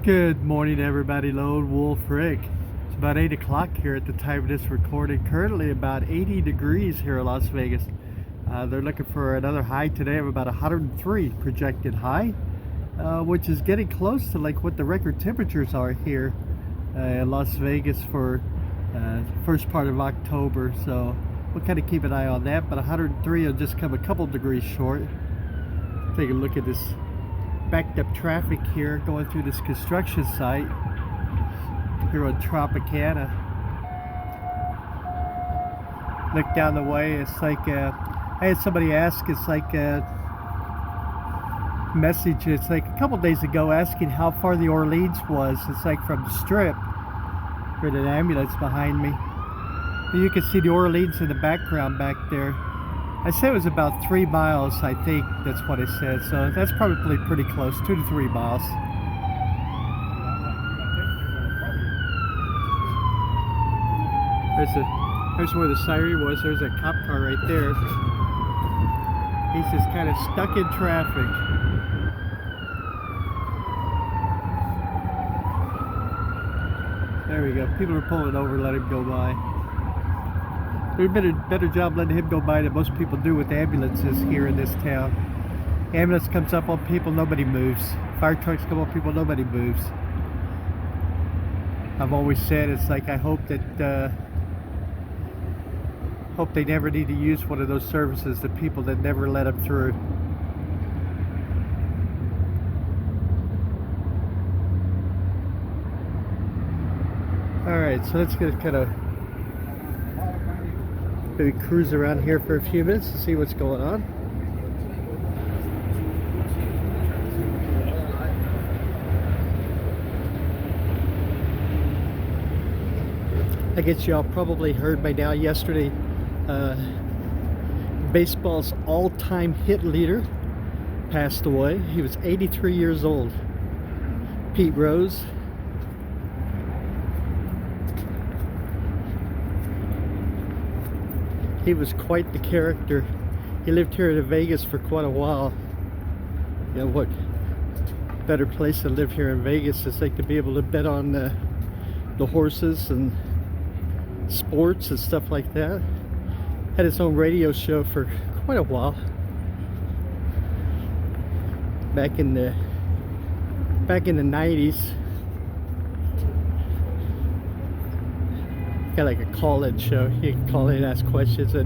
Good morning, everybody. Lone Wolf Rick. It's about 8 o'clock here at the time of this recording. Currently about 80 degrees here in Las Vegas. They're looking for another high today of about 103 projected high, which is getting close to like what the record temperatures are here in Las Vegas for first part of October. So we'll kind of keep an eye on that, but 103 will just come a couple degrees short. Take a look at this backed up traffic here going through this construction site here on Tropicana. Look down the way, it's like I had somebody ask, it's like a message, it's like a couple days ago, asking how far the Orleans was. It's like from the Strip. There's an ambulance behind me. You can see the Orleans in the background back there. I said it was about 3 miles, I think that's what it said. So that's probably pretty close, 2 to 3 miles. There's where the siren was. There's a cop car right there. He's just kind of stuck in traffic. There we go. People are pulling over, let him go by. There's been a better job letting him go by than most people do with ambulances here in this town. Ambulance comes up on people, nobody moves. Fire trucks come on people, nobody moves. I've always said, it's like I hope that hope they never need to use one of those services, the people that never let them through. Alright, so let's get kind of maybe cruise around here for a few minutes to see what's going on. I guess y'all probably heard by now yesterday, baseball's all-time hit leader passed away. He was 83 years old. Pete Rose. He was quite the character. He lived here in Vegas for quite a while. You know, what better place to live here in Vegas is like to be able to bet on the horses and sports and stuff like that. Had his own radio show for quite a while. Back in the 90s. Got like a call-in show. You can call in, ask questions, and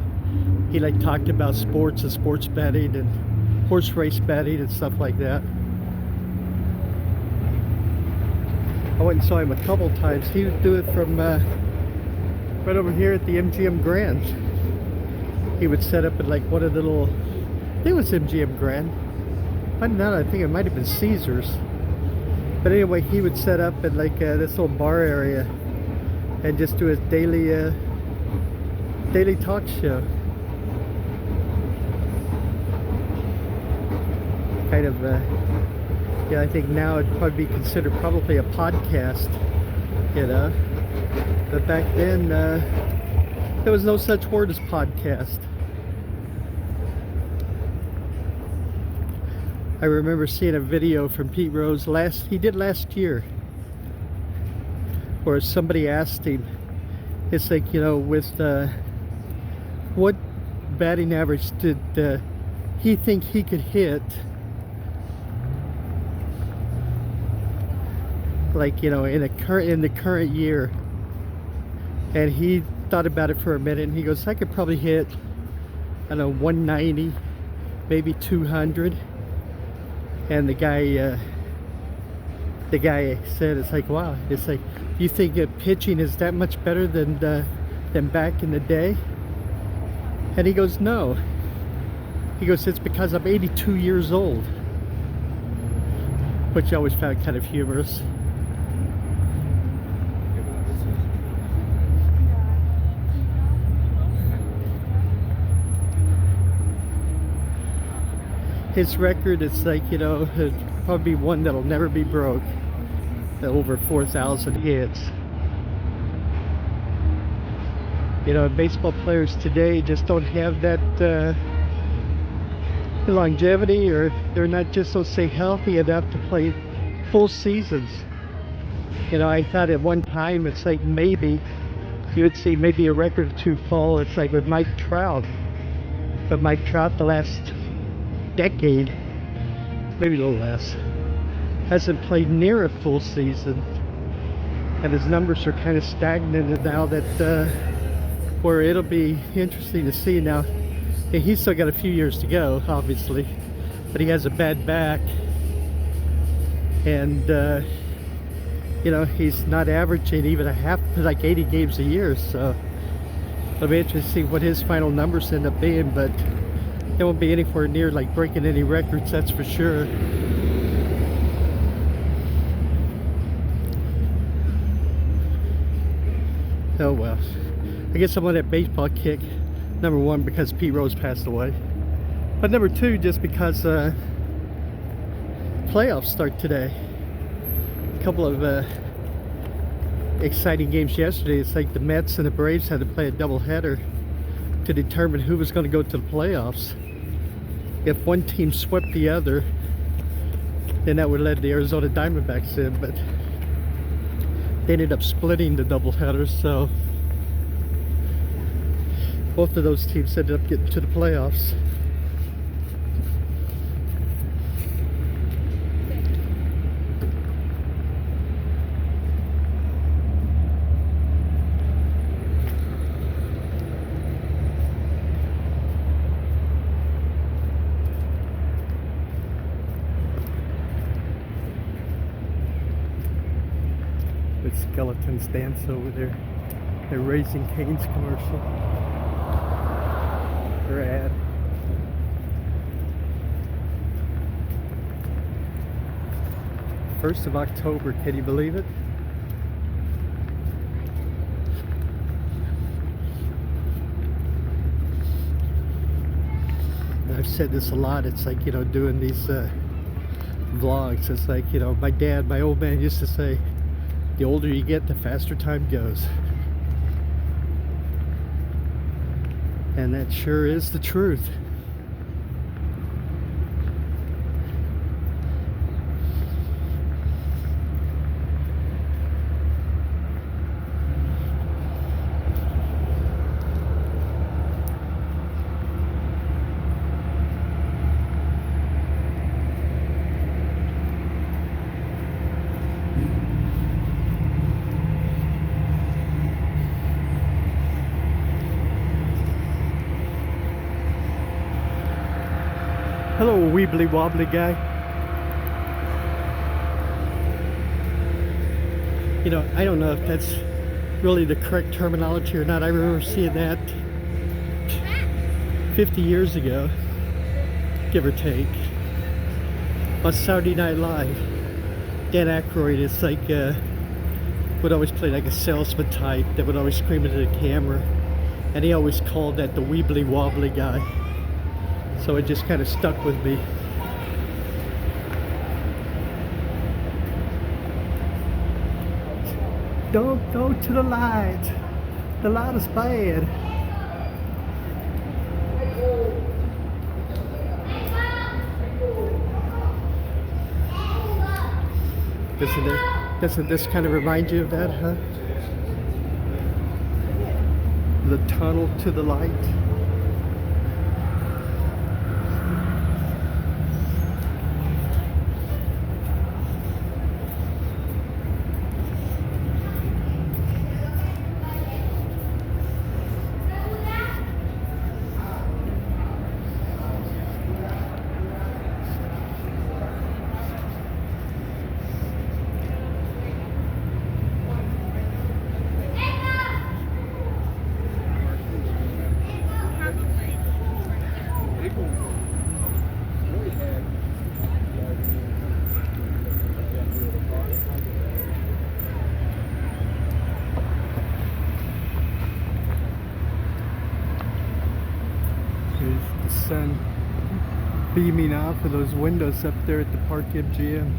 he like talked about sports and sports betting and horse race betting and stuff like that. I went and saw him a couple times. He would do it from right over here at the MGM Grand. He would set up at like one of the little, I think it was MGM Grand. I think it might have been Caesars. But anyway, he would set up at like this little bar area and just do his daily talk show. Kind of, yeah, I think now it'd probably be considered probably a podcast, you know. But back then, there was no such word as podcast. I remember seeing a video from Pete Rose last year, where somebody asked him, it's like, you know, with what batting average did he think he could hit, like, you know, in the current year. And he thought about it for a minute, and he goes, I could probably hit, I don't know, 190, maybe 200. And the guy said, it's like, wow, it's like, you think pitching is that much better than back in the day? And he goes, no. He goes, it's because I'm 82 years old. Which I always found kind of humorous. His record, it's like, you know, it'd probably be one that'll never be broke. Over 4,000 hits. You know, baseball players today just don't have that longevity, or they're not just, so say, healthy enough to play full seasons. You know, I thought at one time it's like maybe you would see maybe a record or two fall. It's like with Mike Trout. But Mike Trout, the last decade, maybe a little less, hasn't played near a full season. And his numbers are kind of stagnant now that where it'll be interesting to see now. He's still got a few years to go, obviously, but he has a bad back, and you know, he's not averaging even a half, like 80 games a year. So it'll be interesting to see what his final numbers end up being, but it won't be anywhere near like breaking any records, that's for sure. Oh well. I guess I'm on that baseball kick, number one, because Pete Rose passed away. But number two, just because playoffs start today. A couple of exciting games yesterday. It's like the Mets and the Braves had to play a doubleheader to determine who was going to go to the playoffs. If one team swept the other, then that would lead the Arizona Diamondbacks in, but they ended up splitting the doubleheaders, so both of those teams ended up getting to the playoffs. With Skeletons Dance over there. They're Raising Cane's commercial. Rad. First of October, can you believe it? I've said this a lot. It's like, you know, doing these vlogs. It's like, you know, my old man used to say, the older you get, the faster time goes. And that sure is the truth. Hello, weebly wobbly guy. You know, I don't know if that's really the correct terminology or not. I remember seeing that 50 years ago, give or take, on Saturday Night Live. Dan Aykroyd is like, would always play like a salesman type that would always scream into the camera. And he always called that the weebly wobbly guy. So it just kind of stuck with me. Don't go to the light. The light is bad. Doesn't this kind of remind you of that, huh? The tunnel to the light. Here's the sun beaming off of those windows up there at the Park MGM.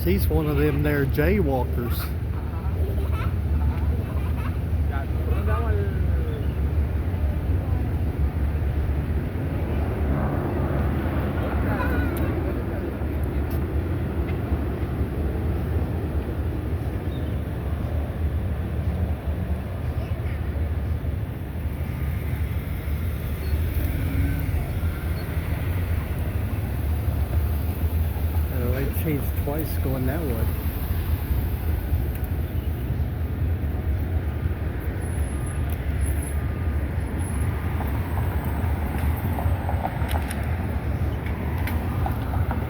He's one of them there jaywalkers. I changed twice going that way.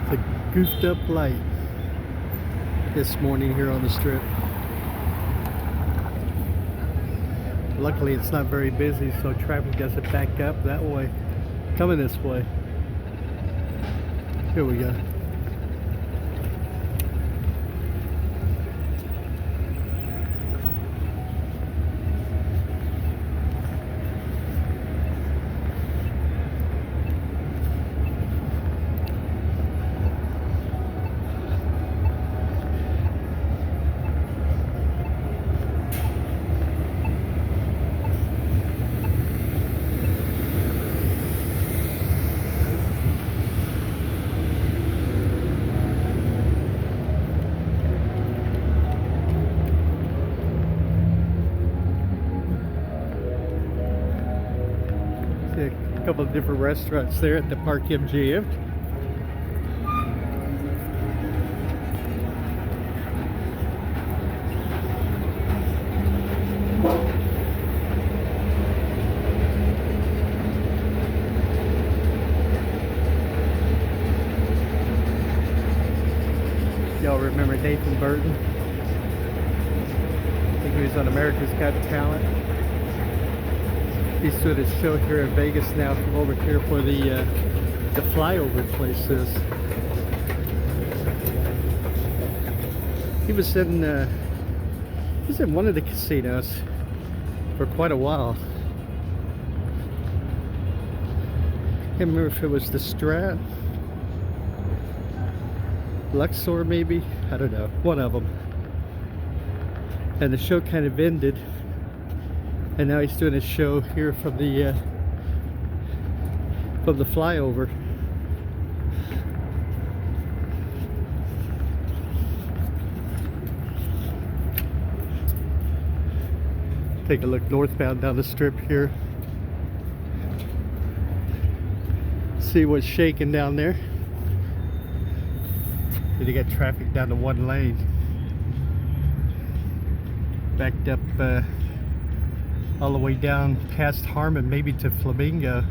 It's a goofed up light this morning here on the strip. Luckily it's not very busy, so traffic doesn't back up that way. Coming this way. Here we go. A couple of different restaurants there at the Park MGM. Y'all remember Nathan Burton? I think he was on America's Got Talent. He's doing a show here in Vegas now from over here where the flyover place is. He was in one of the casinos for quite a while. I can't remember if it was the Strat, Luxor maybe, I don't know, one of them. And the show kind of ended. And now he's doing a show here from the flyover. Take a look northbound down the strip here. See what's shaking down there. Did you get traffic down to one lane? Backed up all the way down past Harmon, maybe to Flamingo.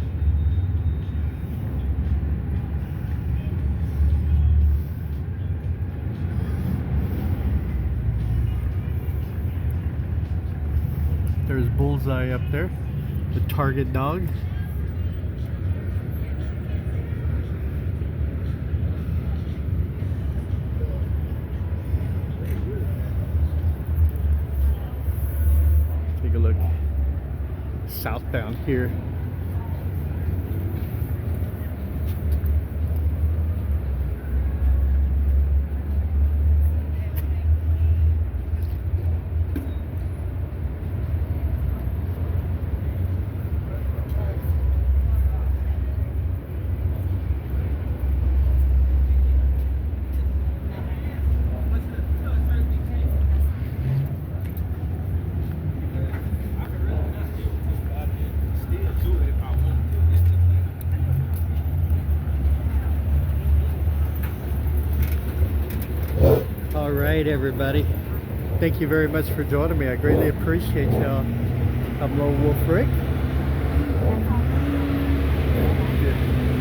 There's Bullseye up there, the Target dog. Take a look southbound here. Alright everybody, thank you very much for joining me. I greatly appreciate y'all. I'm Lone Wolf Rick.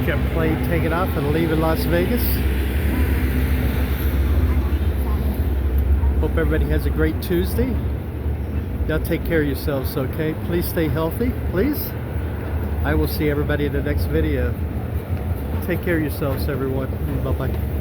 Jet plane taking off and leaving Las Vegas. Hope everybody has a great Tuesday. Y'all take care of yourselves, okay? Please stay healthy, please. I will see everybody in the next video. Take care of yourselves, everyone. Bye-bye.